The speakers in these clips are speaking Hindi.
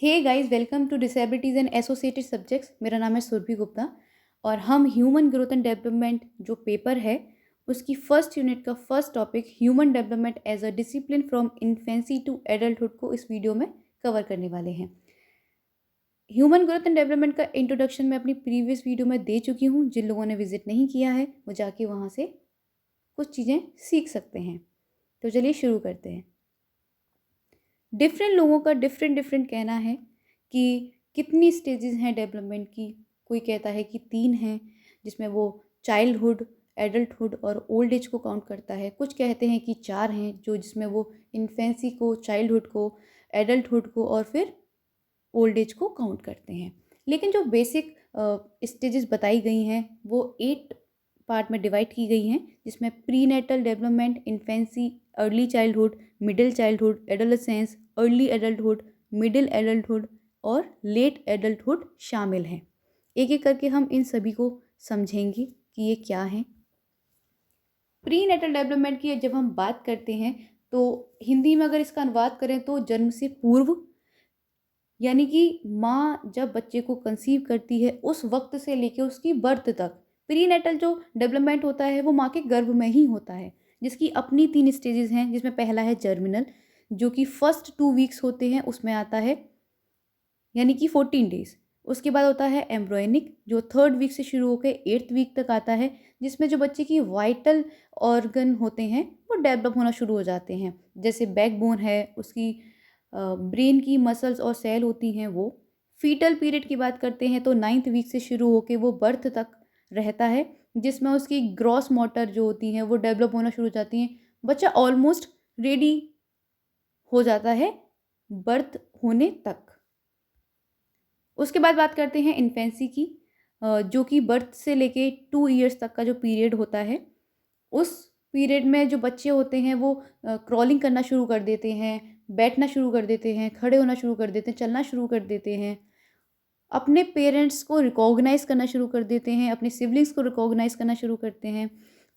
Hey guys, welcome to disabilities and associated subjects. मेरा नाम है सुरभि गुप्ता और हम ह्यूमन ग्रोथ एंड डेवलपमेंट जो पेपर है उसकी फर्स्ट यूनिट का first topic human development as a discipline from infancy to adulthood को इस वीडियो में कवर करने वाले हैं। ह्यूमन ग्रोथ एंड डेवलपमेंट का इंट्रोडक्शन मैं अपनी प्रीवियस वीडियो में दे चुकी हूँ। जिन लोगों ने विजिट नहीं किया है वो जाके वहाँ से कुछ चीज़ें सीख सकते हैं। तो चलिए शुरू करते हैं। डिफरेंट लोगों का डिफरेंट डिफरेंट कहना है कि कितनी स्टेजेस हैं डेवलपमेंट की। कोई कहता है कि 3 हैं, जिसमें वो चाइल्डहुड, एडल्टहुड और ओल्ड एज को काउंट करता है। कुछ कहते हैं कि 4 हैं, जो जिसमें वो इन्फेंसी को, चाइल्डहुड को, एडल्टहुड को और फिर ओल्ड एज को काउंट करते हैं। लेकिन जो बेसिक स्टेजेस बताई गई हैं वो 8 पार्ट में डिवाइड की गई हैं, जिसमें prenatal development, infancy, early childhood, middle childhood, adolescence, early adulthood, middle adulthood और लेट एडल्टहुड शामिल हैं। एक एक करके हम इन सभी को समझेंगे कि ये क्या हैं। प्री नेटल डेवलपमेंट की जब हम बात करते हैं तो हिंदी में अगर इसका अनुवाद करें तो जन्म से पूर्व, यानी कि माँ जब बच्चे को कंसीव करती है उस वक्त से लेकर उसकी बर्थ तक प्री नेटल जो डेवलपमेंट होता है वो माँ के गर्भ में ही होता है, जिसकी अपनी 3 स्टेजेस हैं। जिसमें पहला है जर्मिनल, जो कि फर्स्ट 2 वीक्स होते हैं, उसमें आता है यानी कि 14 डेज। उसके बाद होता है एम्ब्रॉयनिक, जो 3rd वीक से शुरू होकर 8th वीक तक आता है, जिसमें जो बच्चे की वाइटल ऑर्गन होते हैं वो डेवलप होना शुरू हो जाते हैं। जैसे बैकबोन है, उसकी ब्रेन की मसल्स और सेल होती हैं वो। फीटल पीरियड की बात करते हैं तो 9th वीक से शुरू होकर वो बर्थ तक रहता है, जिसमें उसकी ग्रॉस मोटर जो होती हैं वो डेवलप होना शुरू हो जाती हैं। बच्चा ऑलमोस्ट रेडी हो जाता है बर्थ होने तक। उसके बाद बात करते हैं इन्फेंसी की, जो कि बर्थ से लेके 2 ईयर्स तक का जो पीरियड होता है। उस पीरियड में जो बच्चे होते हैं वो क्रॉलिंग करना शुरू कर देते हैं, बैठना शुरू कर देते हैं, खड़े होना शुरू कर देते हैं, चलना शुरू कर देते हैं, अपने पेरेंट्स को रिकॉग्नाइज़ करना शुरू कर देते हैं, अपने सिबलिंग्स को रिकॉग्नाइज़ करना शुरू करते हैं।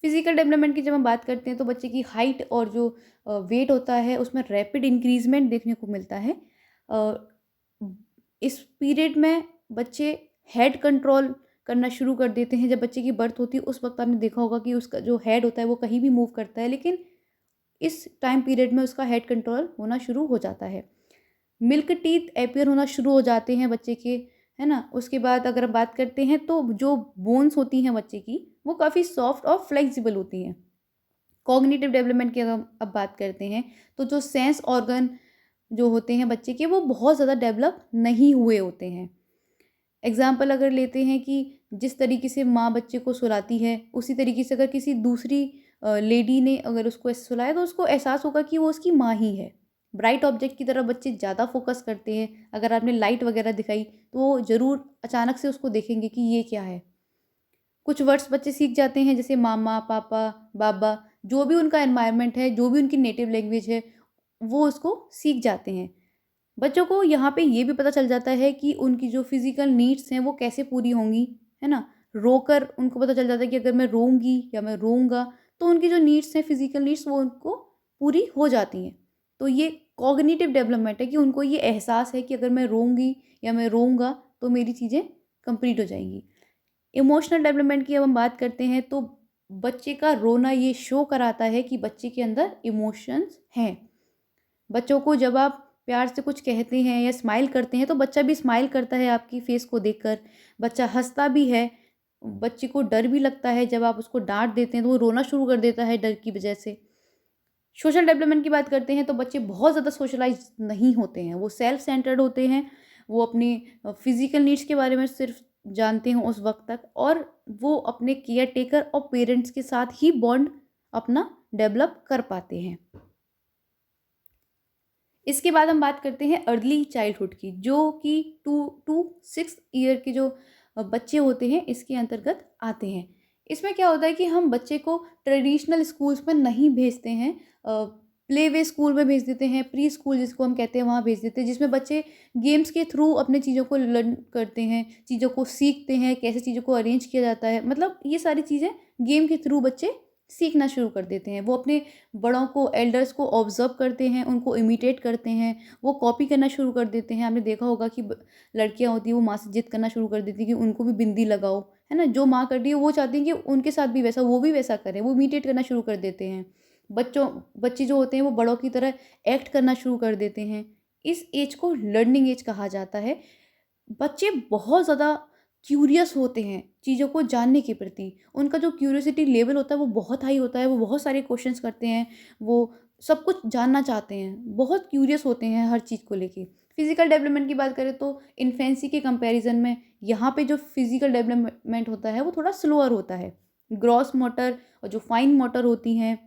फिजिकल डेवलपमेंट की जब हम बात करते हैं तो बच्चे की हाइट और जो वेट होता है उसमें रैपिड इंक्रीजमेंट देखने को मिलता है। अ, इस पीरियड में बच्चे हेड कंट्रोल करना शुरू कर देते हैं। जब बच्चे की बर्थ होती है उस वक्त आपने देखा होगा कि उसका जो हेड होता है वो कहीं भी मूव करता है, लेकिन इस टाइम पीरियड में उसका हेड कंट्रोल होना शुरू हो जाता है। मिल्क टीथ अपीयर होना शुरू हो जाते हैं बच्चे के, है ना। उसके बाद अगर हम बात करते हैं तो जो बोन्स होती हैं बच्चे की वो काफ़ी सॉफ्ट और फ्लेक्सिबल होती हैं। कॉग्निटिव डेवलपमेंट की अगर हम अब बात करते हैं तो जो सेंस ऑर्गन जो होते हैं बच्चे के वो बहुत ज़्यादा डेवलप नहीं हुए होते हैं। एग्ज़ाम्पल अगर लेते हैं कि जिस तरीके से माँ बच्चे को सुलाती है उसी तरीके से अगर किसी दूसरी लेडी ने अगर उसको ऐसे सुलाया तो उसको एहसास होगा कि वो उसकी माँ ही है। ब्राइट ऑब्जेक्ट की तरफ बच्चे ज़्यादा फोकस करते हैं। अगर आपने लाइट वगैरह दिखाई तो वो ज़रूर अचानक से उसको देखेंगे कि ये क्या है। कुछ वर्ड्स बच्चे सीख जाते हैं, जैसे मामा, पापा, बाबा, जो भी उनका एनवायरनमेंट है, जो भी उनकी नेटिव लैंग्वेज है, वो उसको सीख जाते हैं। बच्चों को यहाँ पे ये भी पता चल जाता है कि उनकी जो फिज़िकल नीड्स हैं वो कैसे पूरी होंगी, है ना? रोकर उनको पता चल जाता है कि अगर मैं रोऊँगी या मैं रोऊँगा तो उनकी जो नीड्स हैं, फिज़िकल नीड्स, वो उनको पूरी हो जाती हैं। तो ये कॉग्निटिव डेवलपमेंट है कि उनको ये एहसास है कि अगर मैं रोऊँगी या मैं रोऊँगा तो मेरी चीज़ें कंप्लीट हो जाएँगी। इमोशनल डेवलपमेंट की अब हम बात करते हैं तो बच्चे का रोना ये शो कराता है कि बच्चे के अंदर इमोशंस हैं। बच्चों को जब आप प्यार से कुछ कहते हैं या स्माइल करते हैं तो बच्चा भी स्माइल करता है आपकी फेस को देखकर। बच्चा हंसता भी है। बच्चे को डर भी लगता है, जब आप उसको डांट देते हैं तो वो रोना शुरू कर देता है डर की वजह से। सोशल डेवलपमेंट की बात करते हैं तो बच्चे बहुत ज़्यादा सोशलाइज नहीं होते हैं, वो सेल्फ सेंटर्ड होते हैं। वो अपनी फिजिकल नीड्स के बारे में सिर्फ जानते हैं उस वक्त तक, और वो अपने केयर टेकर और पेरेंट्स के साथ ही बॉन्ड अपना डेवलप कर पाते हैं। इसके बाद हम बात करते हैं अर्ली चाइल्डहुड की, जो कि 2 to 6 ईयर के जो बच्चे होते हैं इसके अंतर्गत आते हैं। इसमें क्या होता है कि हम बच्चे को ट्रेडिशनल स्कूल्स में नहीं भेजते हैं, प्ले वे स्कूल में भेज देते हैं, प्री स्कूल जिसको हम कहते हैं वहाँ भेज देते हैं, जिसमें बच्चे गेम्स के थ्रू अपने चीज़ों को लर्न करते हैं, चीज़ों को सीखते हैं, कैसे चीज़ों को अरेंज किया जाता है। मतलब ये सारी चीज़ें गेम के थ्रू बच्चे सीखना शुरू कर देते हैं। वो अपने बड़ों को, एल्डर्स को ऑब्ज़र्व करते हैं, उनको इमिटेट करते हैं, वो कॉपी करना शुरू कर देते हैं। आपने देखा होगा कि लड़कियाँ होती हैं, वो माँ से ज़िद करना शुरू कर देती हैं कि उनको भी बिंदी लगाओ, है ना? जो माँ कर रही है वो चाहती हैं कि उनके साथ भी वैसा, वो भी वैसा करें, वो इमिटेट करना शुरू कर देते हैं। बच्चे जो होते हैं वो बड़ों की तरह एक्ट करना शुरू कर देते हैं। इस एज को लर्निंग एज कहा जाता है। बच्चे बहुत ज़्यादा क्यूरियस होते हैं चीज़ों को जानने के प्रति। उनका जो क्यूरियोसिटी लेवल होता है वो बहुत हाई होता है, वो बहुत सारे क्वेश्चंस करते हैं, वो सब कुछ जानना चाहते हैं, बहुत क्यूरियस होते हैं हर चीज़ को लेके। फिज़िकल डेवलपमेंट की बात करें तो इन्फेंसी के कंपैरिज़न में यहाँ पे जो फिज़िकल डेवलपमेंट होता है वो थोड़ा स्लोअर होता है। ग्रॉस मोटर और जो फाइन मोटर होती हैं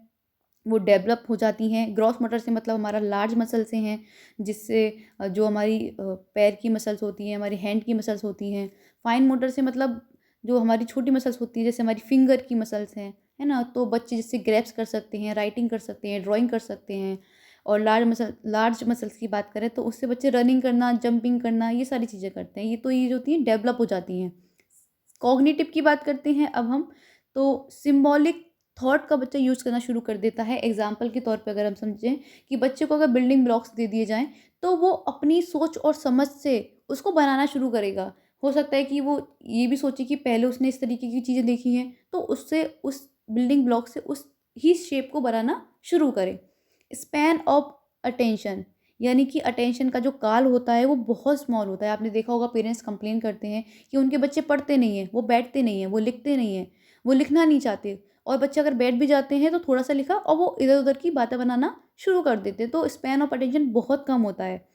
वो डेवलप हो जाती हैं। ग्रॉस मोटर से मतलब हमारा लार्ज मसल से हैं, जिससे जो हमारी पैर की मसल्स होती हैं, हमारी हैंड की मसल्स होती हैं। फाइन मोटर से मतलब जो हमारी छोटी मसल्स होती हैं, जैसे हमारी फिंगर की मसल्स हैं, है ना? तो बच्चे जिससे ग्रैप्स कर सकते हैं, राइटिंग कर सकते हैं, ड्राइंग कर सकते हैं। और लार्ज मसल्स की बात करें तो उससे बच्चे रनिंग करना, जंपिंग करना, ये सारी चीज़ें करते हैं। ये जो होती हैं डेवलप हो जाती हैं। कॉग्निटिव की बात करते हैं अब हम, तो सिंबॉलिक थॉट का बच्चा यूज़ करना शुरू कर देता है। एग्जाम्पल के तौर पे अगर हम समझें कि बच्चे को अगर बिल्डिंग ब्लॉक्स दे दिए जाएँ, तो वो अपनी सोच और समझ से उसको बनाना शुरू करेगा। हो सकता है कि वो ये भी सोचे कि पहले उसने इस तरीके की चीज़ें देखी हैं, तो उससे उस बिल्डिंग ब्लॉक से उस ही शेप को बनाना शुरू करे। स्पैन ऑफ अटेंशन, यानी कि अटेंशन का जो काल होता है वो बहुत स्मॉल होता है। आपने देखा होगा पेरेंट्स कंप्लेन करते हैं कि उनके बच्चे पढ़ते नहीं हैं, वो बैठते नहीं हैं, वो लिखते नहीं हैं, वो लिखना नहीं चाहते, और बच्चे अगर बैठ भी जाते हैं तो थोड़ा-सा लिखा और वो इधर-उधर की बातें बनाना शुरू कर देते हैं। तो स्पैन ऑफ अटेंशन बहुत कम होता है।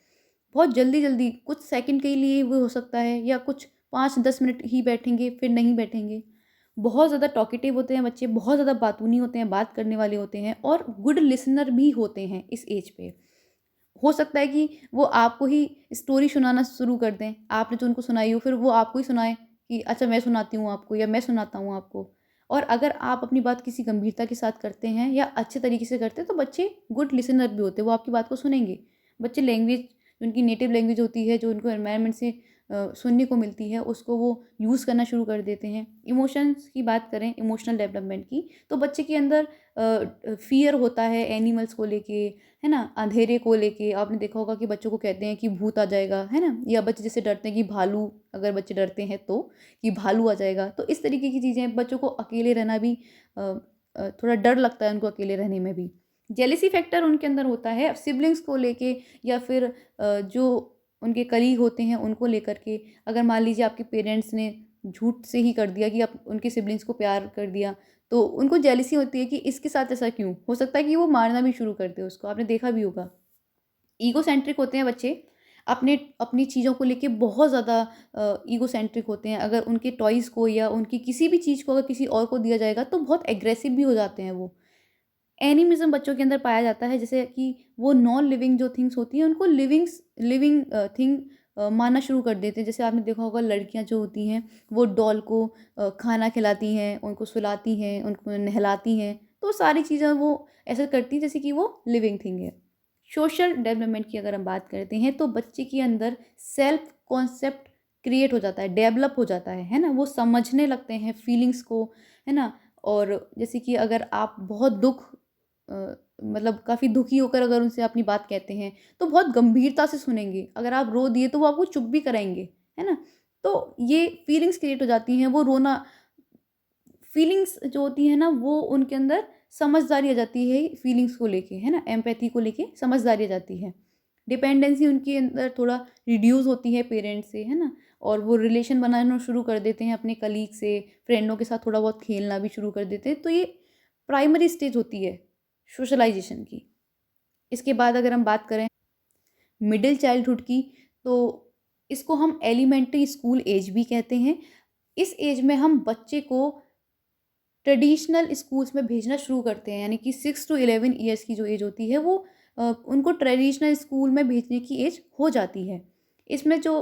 बहुत जल्दी-जल्दी कुछ सेकंड के लिए वो हो सकता है, या कुछ 5-10 मिनट ही बैठेंगे, फिर नहीं बैठेंगे। बहुत ज़्यादा टॉकेटिव होते हैं बच्चे, बहुत ज़्यादा बातूनी होते हैं, बात करने वाले होते हैं और गुड लिसनर भी होते हैं इस एज पे। हो सकता है कि वो आपको ही स्टोरी सुनाना शुरू कर दें। आपने जो उनको सुनाई हो, फिर वो आपको ही सुनाएँ कि अच्छा मैं सुनाती हूँ आपको, या मैं सुनाता हूँ आपको। और अगर आप अपनी बात किसी गंभीरता के साथ करते हैं या अच्छे तरीके से करते हैं, तो बच्चे गुड लिसनर भी होते हैं, वो आपकी बात को सुनेंगे। बच्चे लैंग्वेज, उनकी नेटिव लैंग्वेज होती है, जो उनको एनवायरनमेंट से सुनने को मिलती है, उसको वो यूज़ करना शुरू कर देते हैं। इमोशंस की बात करें, इमोशनल डेवलपमेंट की, तो बच्चे के अंदर फ़ियर होता है एनिमल्स को लेके, है ना? अंधेरे को लेके। आपने देखा होगा कि बच्चों को कहते हैं कि भूत आ जाएगा, है ना? या बच्चे जैसे डरते हैं कि भालू, अगर बच्चे डरते हैं तो, कि भालू आ जाएगा। तो इस तरीके की चीज़ें, बच्चों को अकेले रहना भी थोड़ा डर लगता है उनको अकेले रहने में भी। जेलेसी फैक्टर उनके अंदर होता है सिबलिंग्स को लेके, या फिर जो उनके कलीग होते हैं उनको लेकर के। अगर मान लीजिए आपके पेरेंट्स ने झूठ से ही कर दिया कि आप उनके सिबलिंग्स को प्यार कर दिया, तो उनको जेलसी होती है कि इसके साथ ऐसा क्यों? हो सकता है कि वो मारना भी शुरू कर दे उसको, आपने देखा भी होगा। ईगोसेंट्रिक होते हैं बच्चे, अपने अपनी चीज़ों को लेके बहुत ज़्यादा ईगोसेंट्रिक होते हैं। अगर उनके टॉयज़ को या उनकी किसी भी चीज़ को अगर किसी और को दिया जाएगा तो बहुत एग्रेसिव भी हो जाते हैं वो। एनिमिज़्म बच्चों के अंदर पाया जाता है, जैसे कि वो नॉन लिविंग जो थिंग्स होती हैं उनको लिविंग थिंग मानना शुरू कर देते हैं। जैसे आपने देखा होगा लड़कियां जो होती हैं वो डॉल को खाना खिलाती हैं, उनको सुलाती हैं, उनको नहलाती हैं, तो सारी चीज़ें वो ऐसा करती हैं जैसे कि वो लिविंग थिंग है। सोशल डेवलपमेंट की अगर हम बात करते हैं तो बच्चे के अंदर सेल्फ कॉन्सेप्ट क्रिएट हो जाता है, डेवलप हो जाता है ना? वो समझने लगते हैं फीलिंग्स को, है ना? और जैसे कि अगर आप बहुत मतलब काफ़ी दुखी होकर अगर उनसे अपनी बात कहते हैं, तो बहुत गंभीरता से सुनेंगे। अगर आप रो दिए तो वो आपको चुप भी कराएँगे, है ना? तो ये फीलिंग्स क्रिएट हो जाती हैं, वो रोना, फीलिंग्स जो होती है ना वो उनके अंदर समझदारी आ जाती है फीलिंग्स को लेके, है ना? एम्पैथी को लेके समझदारी आ जाती है। डिपेंडेंसी उनके अंदर थोड़ा रिड्यूस होती है पेरेंट्स से, है ना? और वो रिलेशन बनाना शुरू कर देते हैं अपने कलीग से, फ्रेंडों के साथ थोड़ा बहुत खेलना भी शुरू कर देते हैं। तो ये प्राइमरी स्टेज होती है सोशलाइज़ेशन की। इसके बाद अगर हम बात करें मिडिल चाइल्डहुड की, तो इसको हम एलिमेंट्री स्कूल एज भी कहते हैं। इस एज में हम बच्चे को ट्रेडिशनल स्कूल्स में भेजना शुरू करते हैं, यानी कि 6 टू 11 ईयर्स की जो एज होती है वो उनको ट्रेडिशनल स्कूल में भेजने की एज हो जाती है। इसमें जो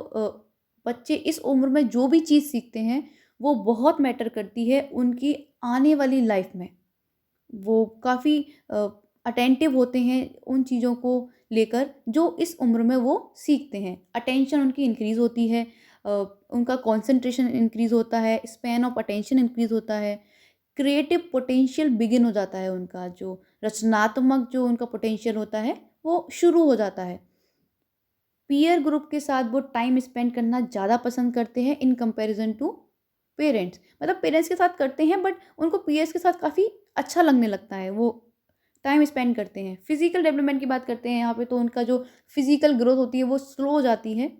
बच्चे इस उम्र में जो भी चीज़ सीखते हैं वो बहुत मैटर करती है उनकी आने वाली लाइफ में। वो काफ़ी अटेंटिव होते हैं उन चीज़ों को लेकर जो इस उम्र में वो सीखते हैं। अटेंशन उनकी इंक्रीज़ होती है, उनका कंसंट्रेशन इंक्रीज़ होता है, स्पैन ऑफ अटेंशन इंक्रीज़ होता है। क्रिएटिव पोटेंशियल बिगिन हो जाता है, उनका जो रचनात्मक जो उनका पोटेंशियल होता है वो शुरू हो जाता है। पीयर ग्रुप के साथ वो टाइम स्पेंड करना ज़्यादा पसंद करते हैं इन कंपैरिजन टू पेरेंट्स। मतलब पेरेंट्स के साथ करते हैं बट उनको पीयर्स के साथ काफ़ी अच्छा लगने लगता है, वो टाइम स्पेंड करते हैं। फिजिकल डेवलपमेंट की बात करते हैं यहाँ पे, तो उनका जो फिजिकल ग्रोथ होती है वो स्लो हो जाती है,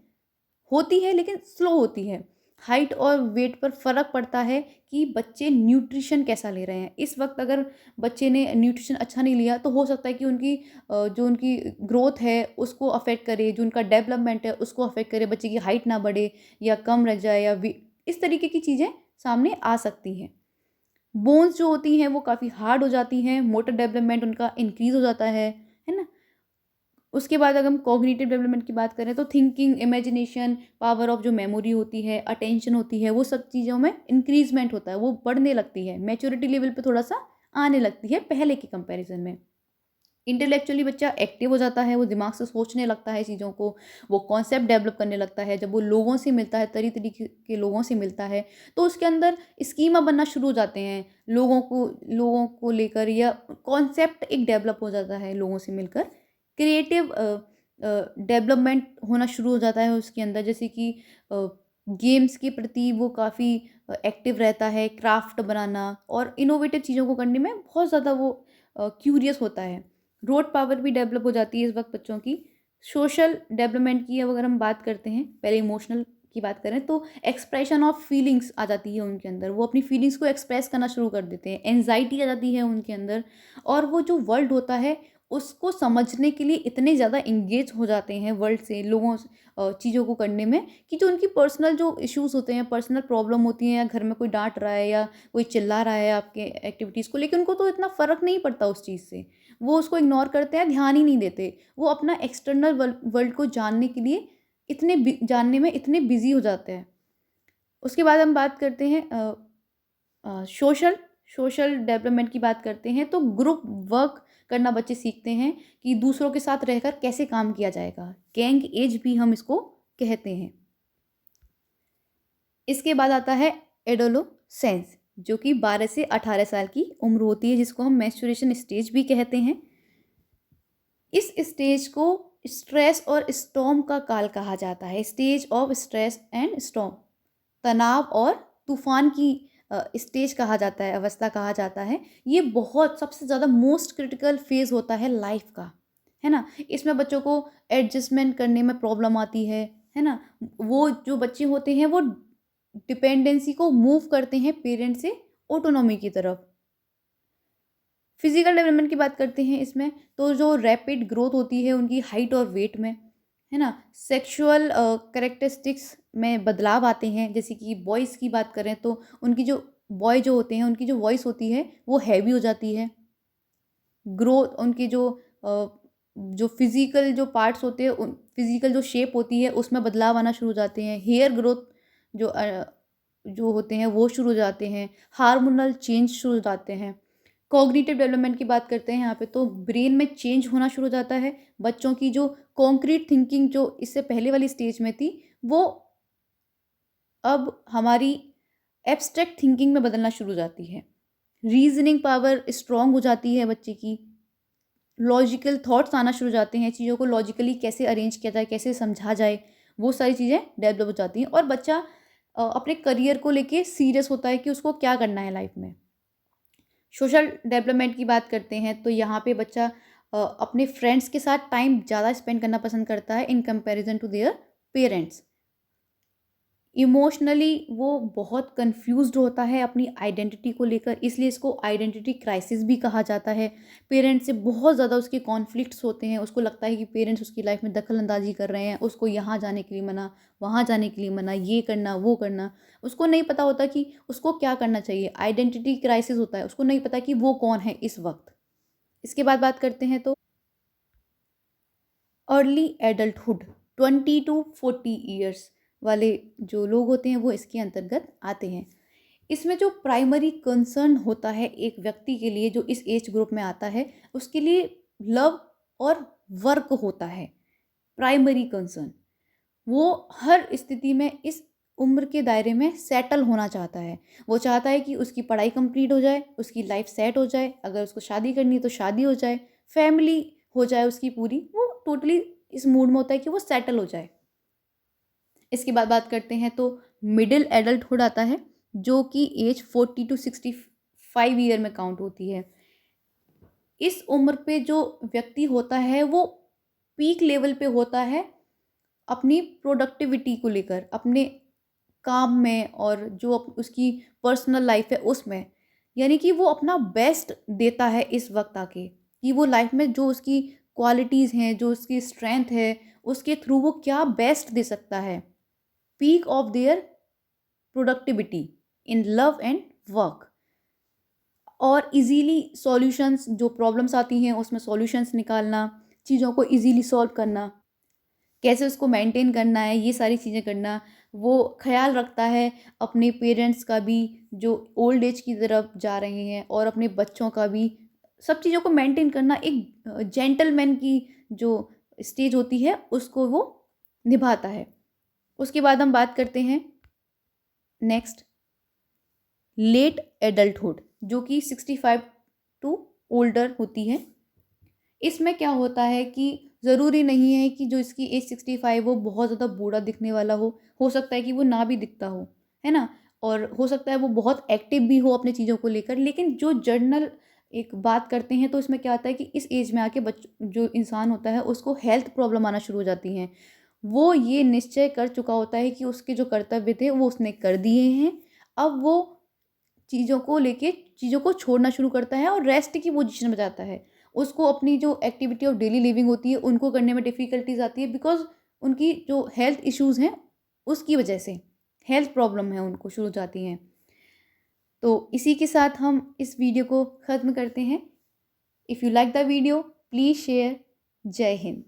होती है लेकिन स्लो होती है। हाइट और वेट पर फ़र्क पड़ता है कि बच्चे न्यूट्रिशन कैसा ले रहे हैं। इस वक़्त अगर बच्चे ने न्यूट्रिशन अच्छा नहीं लिया तो हो सकता है कि उनकी जो उनकी ग्रोथ है उसको अफ़ेक्ट करे, जो उनका डेवलपमेंट है उसको अफ़ेक्ट करे, बच्चे की हाइट ना बढ़े या कम रह जाए, या इस तरीके की चीज़ें सामने आ सकती हैं। बोन्स जो होती हैं वो काफ़ी हार्ड हो जाती हैं, मोटर डेवलपमेंट उनका इंक्रीज़ हो जाता है ना? उसके बाद अगर हम कॉग्निटिव डेवलपमेंट की बात करें तो थिंकिंग, इमेजिनेशन, पावर ऑफ जो मेमोरी होती है, अटेंशन होती है, वो सब चीज़ों में इंक्रीज़मेंट होता है, वो बढ़ने लगती है। मैच्योरिटी लेवल पे थोड़ा-सा आने लगती है पहले के कंपैरिज़न में। इंटेलेक्चुअली बच्चा एक्टिव हो जाता है, वो दिमाग से सोचने लगता है चीज़ों को, वो कॉन्सेप्ट डेवलप करने लगता है। जब वो लोगों से मिलता है, तरीके के लोगों से मिलता है, तो उसके अंदर स्कीमा बनना शुरू हो जाते हैं। लोगों को लेकर या कॉन्सेप्ट एक डेवलप हो जाता है लोगों से मिलकर। क्रिएटिव डेवलपमेंट होना शुरू हो जाता है उसके अंदर, जैसे कि गेम्स के प्रति वो काफ़ी एक्टिव रहता है, क्राफ्ट बनाना और इनोवेटिव चीज़ों को करने में बहुत ज़्यादा वो क्यूरियस होता है। रोड पावर भी डेवलप हो जाती है इस वक्त बच्चों की। सोशल डेवलपमेंट की अब अगर हम बात करते हैं, पहले इमोशनल की बात करें तो एक्सप्रेशन ऑफ फीलिंग्स आ जाती है उनके अंदर, वो अपनी फीलिंग्स को एक्सप्रेस करना शुरू कर देते हैं। एंजाइटी आ जाती है उनके अंदर, और वो जो वर्ल्ड होता है उसको समझने के लिए इतने ज़्यादा इंगेज हो जाते हैं वर्ल्ड से, लोगों से चीज़ों को करने में, कि जो उनकी पर्सनल जो इश्यूज़ होते हैं, पर्सनल प्रॉब्लम होती हैं, या घर में कोई डांट रहा है या कोई चिल्ला रहा है आपके एक्टिविटीज़ को लेकिन उनको तो इतना फ़र्क नहीं पड़ता उस चीज़ से। वो उसको इग्नोर करते हैं, ध्यान ही नहीं देते। वो अपना एक्सटर्नल वर्ल्ड को जानने के लिए जानने में इतने बिज़ी हो जाते हैं। उसके बाद हम बात करते हैं सोशल सोशल डेवलपमेंट की बात करते हैं, तो ग्रुप वर्क करना बच्चे सीखते हैं कि दूसरों के साथ रहकर कैसे काम किया जाएगा। गैंग एज भी हम इसको कहते हैं। इसके बाद आता है एडोलोसेंस, जो कि 12 से 18 साल की उम्र होती है, जिसको हम मेंस्ट्रुएशन स्टेज भी कहते हैं। इस स्टेज को स्ट्रेस और स्टॉर्म का काल कहा जाता है। Stage of stress and storm, तनाव और तूफान की स्टेज कहा जाता है, अवस्था कहा जाता है। ये बहुत सबसे ज़्यादा मोस्ट क्रिटिकल फेज़ होता है लाइफ का, है ना? इसमें बच्चों को एडजस्टमेंट करने में प्रॉब्लम आती है ना? वो जो बच्चे होते हैं वो डिपेंडेंसी को मूव करते हैं पेरेंट्स से ऑटोनॉमी की तरफ। फिजिकल डेवलपमेंट की बात करते हैं इसमें, तो जो रैपिड ग्रोथ होती है उनकी हाइट और वेट में, है ना? सेक्सुअल कैरेक्टरिस्टिक्स में बदलाव आते हैं, जैसे कि बॉयज़ की बात करें तो उनकी जो बॉय जो होते हैं उनकी जो वॉइस होती है वो हैवी हो जाती है। ग्रोथ उनकी जो फिजिकल जो पार्ट्स होते हैं, उन फिजिकल जो शेप होती है उसमें बदलाव आना शुरू हो जाते हैं। हेयर ग्रोथ जो जो होते हैं वो शुरू हो जाते हैं। हार्मोनल चेंज शुरू हो जाते हैं। कॉग्निटिव डेवलपमेंट की बात करते हैं यहाँ पे, तो ब्रेन में चेंज होना शुरू हो जाता है। बच्चों की जो कॉन्क्रीट थिंकिंग जो इससे पहले वाली स्टेज में थी, वो अब हमारी एब्स्ट्रैक्ट थिंकिंग में बदलना शुरू हो जाती है। रीजनिंग पावर स्ट्रांग हो जाती है बच्चे की। लॉजिकल थॉट्स आना शुरू हो जाते हैं, चीज़ों को लॉजिकली कैसे अरेंज किया जाए, कैसे समझा जाए, वो सारी चीज़ें डेवलप हो जाती हैं। और बच्चा अपने करियर को लेके सीरियस होता है कि उसको क्या करना है लाइफ में। सोशल डेवलपमेंट की बात करते हैं तो यहाँ पे बच्चा अपने फ्रेंड्स के साथ टाइम ज़्यादा स्पेंड करना पसंद करता है in comparison to their parents. Emotionally वो बहुत कंफ्यूज्ड होता है अपनी आइडेंटिटी को लेकर, इसलिए इसको आइडेंटिटी क्राइसिस भी कहा जाता है। पेरेंट्स से बहुत ज़्यादा उसके कॉन्फ्लिक्ट्स होते हैं, उसको लगता है कि पेरेंट्स उसकी लाइफ में दखल अंदाजी कर रहे हैं, उसको यहाँ जाने के लिए मना, वहाँ जाने के लिए मना, ये करना वो करना। उसको नहीं पता होता कि उसको क्या करना चाहिए। आइडेंटिटी क्राइसिस होता है, उसको नहीं पता कि वो कौन है इस वक्त। इसके बाद बात करते हैं तो अर्ली एडल्टहुड, 20 to 40 ईयर्स वाले जो लोग होते हैं वो इसके अंतर्गत आते हैं। इसमें जो प्राइमरी कंसर्न होता है एक व्यक्ति के लिए जो इस एज ग्रुप में आता है, उसके लिए लव और वर्क होता है प्राइमरी कंसर्न। वो हर स्थिति में इस उम्र के दायरे में सेटल होना चाहता है। वो चाहता है कि उसकी पढ़ाई कंप्लीट हो जाए, उसकी लाइफ सेट हो जाए, अगर उसको शादी करनी है तो शादी हो जाए, फैमिली हो जाए उसकी पूरी, वो टोटली इस मूड में होता है कि वो सेटल हो जाए। इसके बाद बात करते हैं तो मिडिल एडल्टहुड आता है, जो कि एज 40 to 65 ईयर में काउंट होती है। इस उम्र पे जो व्यक्ति होता है वो पीक लेवल पे होता है अपनी प्रोडक्टिविटी को लेकर, अपने काम में और जो उसकी पर्सनल लाइफ है उसमें। यानी कि वो अपना बेस्ट देता है इस वक्त आके, कि वो लाइफ में जो उसकी क्वालिटीज़ हैं, जो उसकी स्ट्रेंथ है, उसके थ्रू वो क्या बेस्ट दे सकता है। Peak of their productivity in love and work. और इजीली सॉल्यूशंस, जो प्रॉब्लम्स आती हैं उसमें सॉल्यूशंस निकालना, चीज़ों को इजीली सॉल्व करना, कैसे उसको मेंटेन करना है, ये सारी चीज़ें करना। वो ख्याल रखता है अपने पेरेंट्स का भी जो ओल्ड एज की तरफ जा रहे हैं, और अपने बच्चों का भी। सब चीज़ों को मेंटेन करना एक जेंटलमैन की जो स्टेज होती है उसको वो निभाता है। उसके बाद हम बात करते हैं नेक्स्ट लेट एडल्टहुड, जो कि 65 टू ओल्डर होती है। इसमें क्या होता है कि ज़रूरी नहीं है कि जो इसकी एज 65 वो बहुत ज़्यादा बूढ़ा दिखने वाला हो सकता है कि वो ना भी दिखता हो, है ना? और हो सकता है वो बहुत एक्टिव भी हो अपनी चीज़ों को लेकर। लेकिन जो जर्नल एक बात करते हैं तो इसमें क्या होता है कि इस एज में आके जो इंसान होता है उसको हेल्थ प्रॉब्लम आना शुरू हो जाती हैं। वो ये निश्चय कर चुका होता है कि उसके जो कर्तव्य थे वो उसने कर दिए हैं। अब वो चीज़ों को लेके चीज़ों को छोड़ना शुरू करता है और रेस्ट की पोजीशन में जाता है। उसको अपनी जो एक्टिविटी ऑफ डेली लिविंग होती है उनको करने में डिफ़िकल्टीज़ आती है, बिकॉज़ उनकी जो हेल्थ इश्यूज़ हैं उसकी वजह से, हेल्थ प्रॉब्लम है उनको शुरू हो जाती हैं। तो इसी के साथ हम इस वीडियो को ख़त्म करते हैं। If you like the video please share. जय हिंद।